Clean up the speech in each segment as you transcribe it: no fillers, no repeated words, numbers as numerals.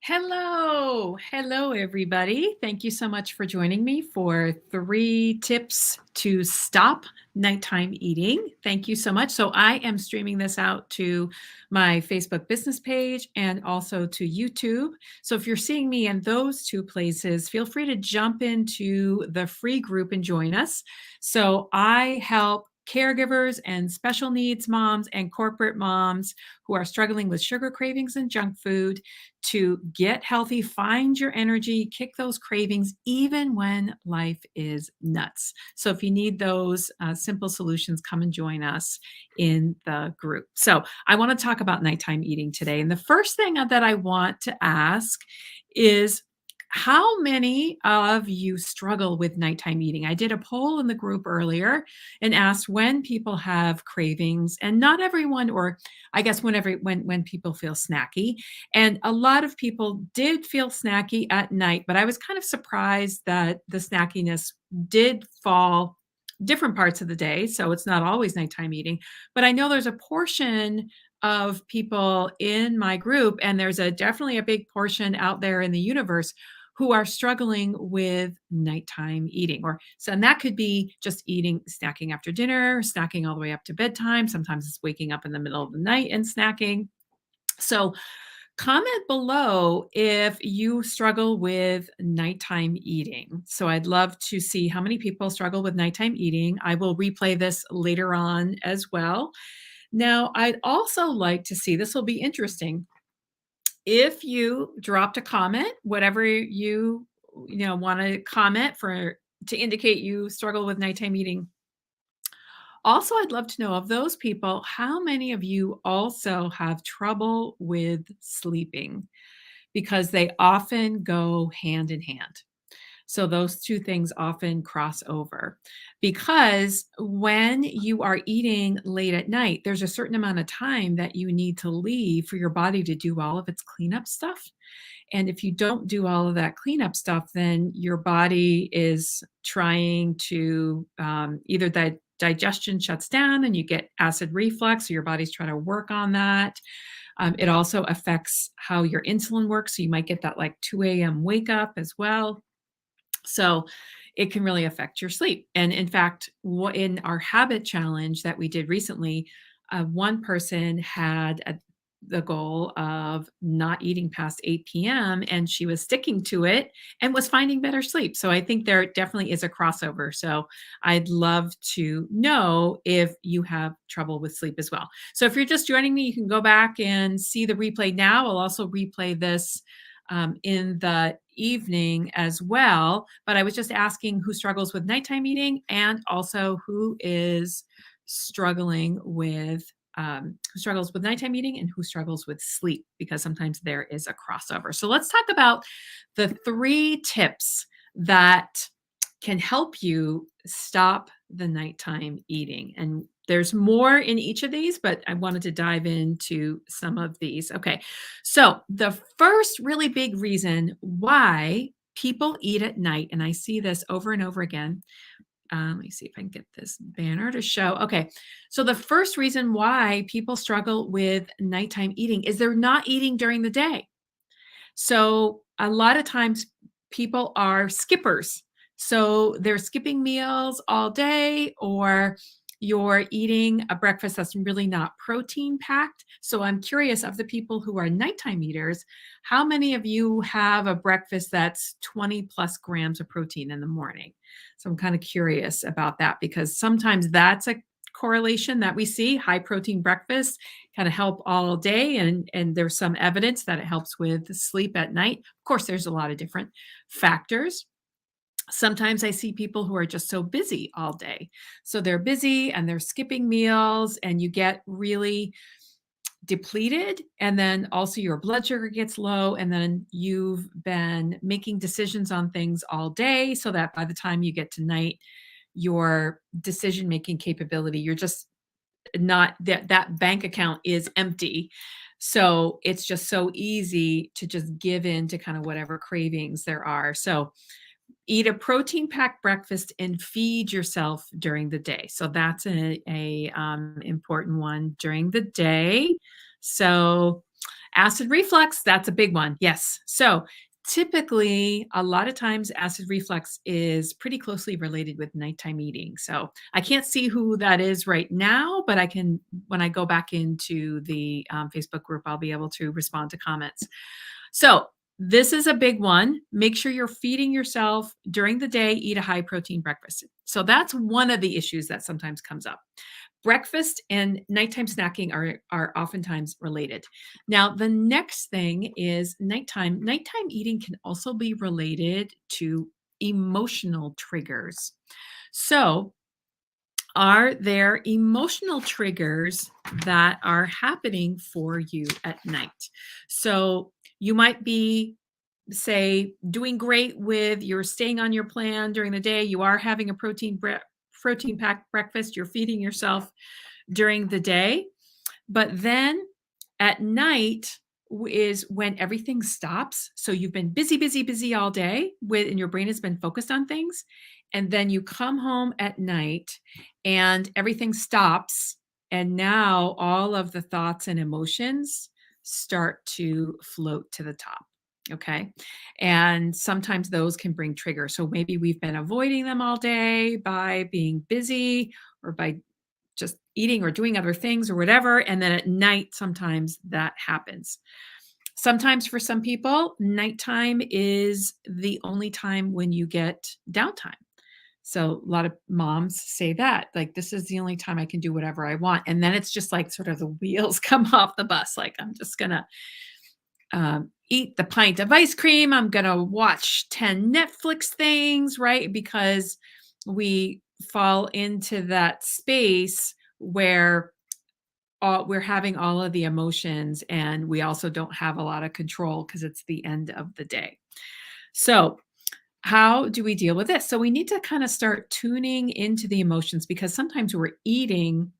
Hello, everybody. Thank you so much for joining me for 3 tips to stop nighttime eating. Thank you so much. So, I am streaming this out to my Facebook business page and also to YouTube. So, if you're seeing me in those 2 places, feel free to jump into the free group and join us. So, I help caregivers and special needs moms and corporate moms who are struggling with sugar cravings and junk food to get healthy, find your energy, kick those cravings, even when life is nuts. So, if you need those simple solutions, come and join us in the group. So, I want to talk about nighttime eating today. And the first thing that I want to ask is, how many of you struggle with nighttime eating? I did a poll in the group earlier and asked when people have cravings, and not everyone, or I guess when people feel snacky. And a lot of people did feel snacky at night, but I was kind of surprised that the snackiness did fall different parts of the day. So it's not always nighttime eating. But I know there's a portion of people in my group, and there's definitely a big portion out there in the universe who are struggling with nighttime eating. Or so, and that could be just eating, snacking after dinner, snacking all the way up to bedtime. Sometimes it's waking up in the middle of the night and snacking. So, comment below if you struggle with nighttime eating. So I'd love to see how many people struggle with nighttime eating. I will replay this later on as well. Now, I'd also like to see, this will be interesting. If you dropped a comment, whatever you want to comment for to indicate you struggle with nighttime eating. Also, I'd love to know, of those people, how many of you also have trouble with sleeping? Because they often go hand in hand. So those 2 things often cross over. Because when you are eating late at night, there's a certain amount of time that you need to leave for your body to do all of its cleanup stuff. And if you don't do all of that cleanup stuff, then your body is trying to either that digestion shuts down and you get acid reflux, so your body's trying to work on that. It also affects how your insulin works. So you might get that like 2 a.m. wake up as well. So it can really affect your sleep. And in fact, in our habit challenge that we did recently, one person had the goal of not eating past 8 p.m. and she was sticking to it and was finding better sleep. So I think there definitely is a crossover. So I'd love to know if you have trouble with sleep as well. So if you're just joining me, you can go back and see the replay now. I'll also replay this in the evening as well. But I was just asking who struggles with nighttime eating and also who struggles with nighttime eating and who struggles with sleep, because sometimes there is a crossover. So let's talk about the 3 tips that can help you stop the nighttime eating. And there's more in each of these, but I wanted to dive into some of these. Okay. So, the first really big reason why people eat at night, and I see this over and over again. Let me see if I can get this banner to show. Okay. So, the first reason why people struggle with nighttime eating is they're not eating during the day. So a lot of times people are skippers. So they're skipping meals all day, or you're eating a breakfast that's really not protein packed. So I'm curious, of the people who are nighttime eaters, how many of you have a breakfast that's 20 plus grams of protein in the morning? So I'm kind of curious about that, because sometimes that's a correlation that we see. High protein breakfast kind of help all day, and there's some evidence that it helps with sleep at night. Of course, there's a lot of different factors. Sometimes I see people who are just so busy all day. So they're busy and they're skipping meals, and you get really depleted, and then also your blood sugar gets low, and then you've been making decisions on things all day, so that by the time you get to night, your decision making capability, you're just not, that bank account is empty. So it's just so easy to just give in to kind of whatever cravings there are. So eat a protein packed breakfast and feed yourself during the day. So that's a important one during the day. So, Acid reflux, that's a big one. Yes. So typically, a lot of times, acid reflux is pretty closely related with nighttime eating. So I can't see who that is right now, but I can, when I go back into the Facebook group, I'll be able to respond to comments. So this is a big one. Make sure you're feeding yourself during the day, eat a high protein breakfast. So that's one of the issues that sometimes comes up. Breakfast and nighttime snacking are oftentimes related. Now, the next thing is nighttime. Nighttime eating can also be related to emotional triggers. So, are there emotional triggers that are happening for you at night? So, you might be, say, doing great with you're staying on your plan during the day, you are having a protein packed breakfast, you're feeding yourself during the day, but then at night is when everything stops. So you've been busy, busy, busy all day with, and your brain has been focused on things. And then you come home at night and everything stops. And now all of the thoughts and emotions start to float to the top. Okay. And sometimes those can bring triggers. So maybe we've been avoiding them all day by being busy or by just eating or doing other things or whatever. And then at night, sometimes that happens. Sometimes for some people, nighttime is the only time when you get downtime. So a lot of moms say that, like, this is the only time I can do whatever I want. And then it's just like sort of the wheels come off the bus. Like, I'm just going to eat the pint of ice cream. I'm going to watch 10 Netflix things, right? Because we fall into that space where we're having all of the emotions and we also don't have a lot of control because it's the end of the day. So, how do we deal with this? So, we need to kind of start tuning into the emotions because sometimes we're eating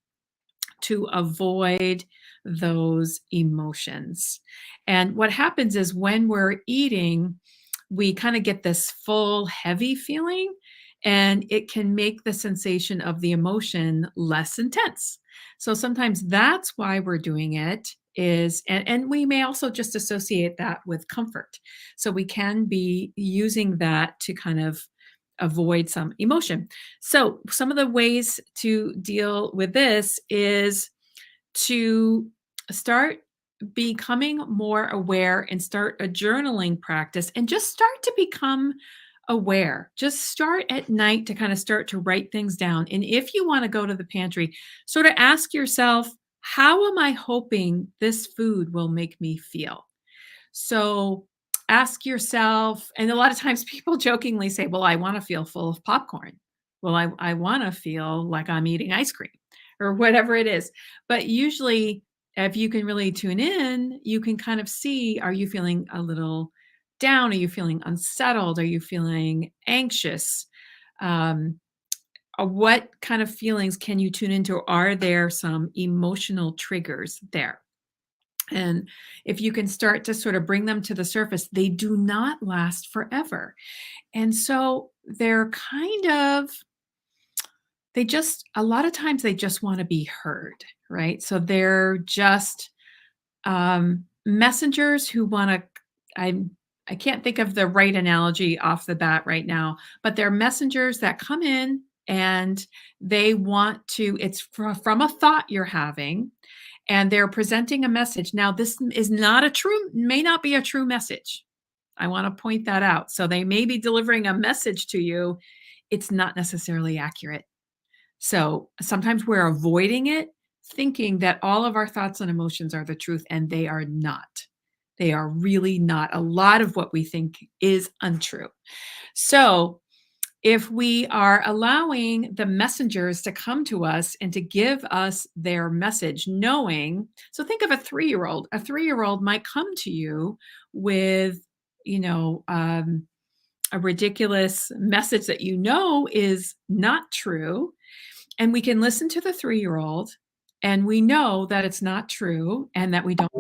to avoid those emotions. And what happens is when we're eating, we kind of get this full, heavy feeling, and it can make the sensation of the emotion less intense. So sometimes that's why we're doing it is and we may also just associate that with comfort. So we can be using that to kind of avoid some emotion. So some of the ways to deal with this is to start becoming more aware and start a journaling practice and just start to become aware. Just start at night to kind of start to write things down. And if you want to go to the pantry, sort of ask yourself, how am I hoping this food will make me feel? So ask yourself, and a lot of times people jokingly say, well, I want to feel full of popcorn. Well, I want to feel like I'm eating ice cream or whatever it is. But usually, if you can really tune in, you can kind of see, are you feeling a little down? Are you feeling unsettled? Are you feeling anxious? Um, what kind of feelings can you tune into? Are there some emotional triggers there? And if you can start to sort of bring them to the surface, they do not last forever. And so they're kind of, they just, a lot of times they just want to be heard, right? So they're just messengers who want to, I can't think of the right analogy off the bat right now, but they're messengers that come in and they want to, it's from a thought you're having and they're presenting a message. Now, this is not a true, may not be a true message. I want to point that out. So they may be delivering a message to you. It's not necessarily accurate. So sometimes we're avoiding it, thinking that all of our thoughts and emotions are the truth, and they are not. They are really not. A lot of what we think is untrue. So if we are allowing the messengers to come to us and to give us their message, knowing, so think of a 3-year-old. A 3-year-old might come to you with, you know, a ridiculous message that you know is not true. And we can listen to the 3-year-old and we know that it's not true and that we don't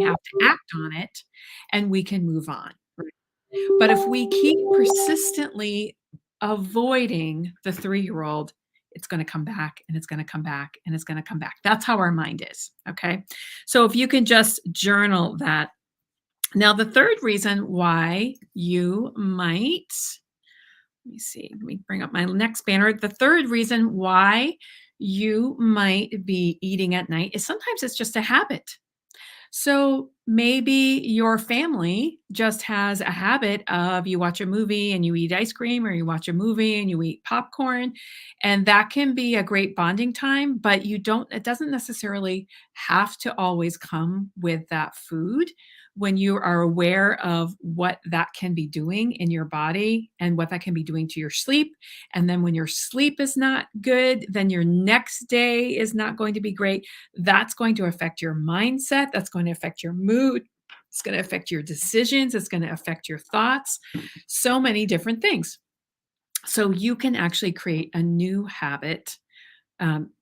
have to act on it and we can move on. But if we keep persistently avoiding the 3-year-old, it's going to come back and it's going to come back and it's going to come back. That's how our mind is. Okay. So if you can just journal that. Now, the third reason why you might, let me see, let me bring up my next banner. The third reason why you might be eating at night is sometimes it's just a habit. So maybe your family just has a habit of you watch a movie and you eat ice cream, or you watch a movie and you eat popcorn. And that can be a great bonding time, but it doesn't necessarily have to always come with that food. When you are aware of what that can be doing in your body and what that can be doing to your sleep. And then when your sleep is not good, then your next day is not going to be great. That's going to affect your mindset. That's going to affect your mood. It's going to affect your decisions. It's going to affect your thoughts. So many different things. So you can actually create a new habit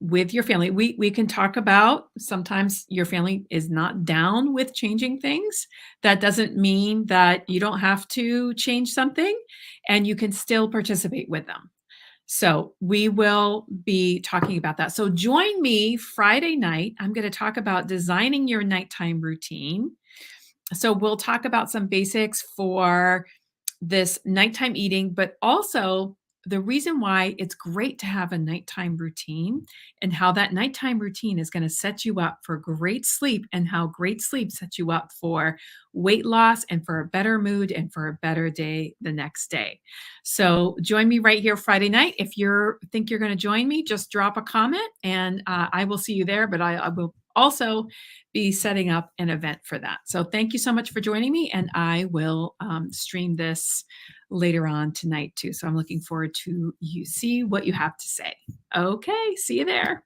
with your family. We can talk about sometimes your family is not down with changing things. That doesn't mean that you don't have to change something, and you can still participate with them. So we will be talking about that. So join me Friday night. I'm going to talk about designing your nighttime routine. So we'll talk about some basics for this nighttime eating, but also the reason why it's great to have a nighttime routine, and how that nighttime routine is going to set you up for great sleep, and how great sleep sets you up for weight loss and for a better mood and for a better day the next day. So join me right here Friday night. If you think you're going to join me, just drop a comment and I will see you there, but I will also be setting up an event for that. So thank you so much for joining me, and I will stream this later on tonight too. So I'm looking forward to you see what you have to say. Okay, see you there.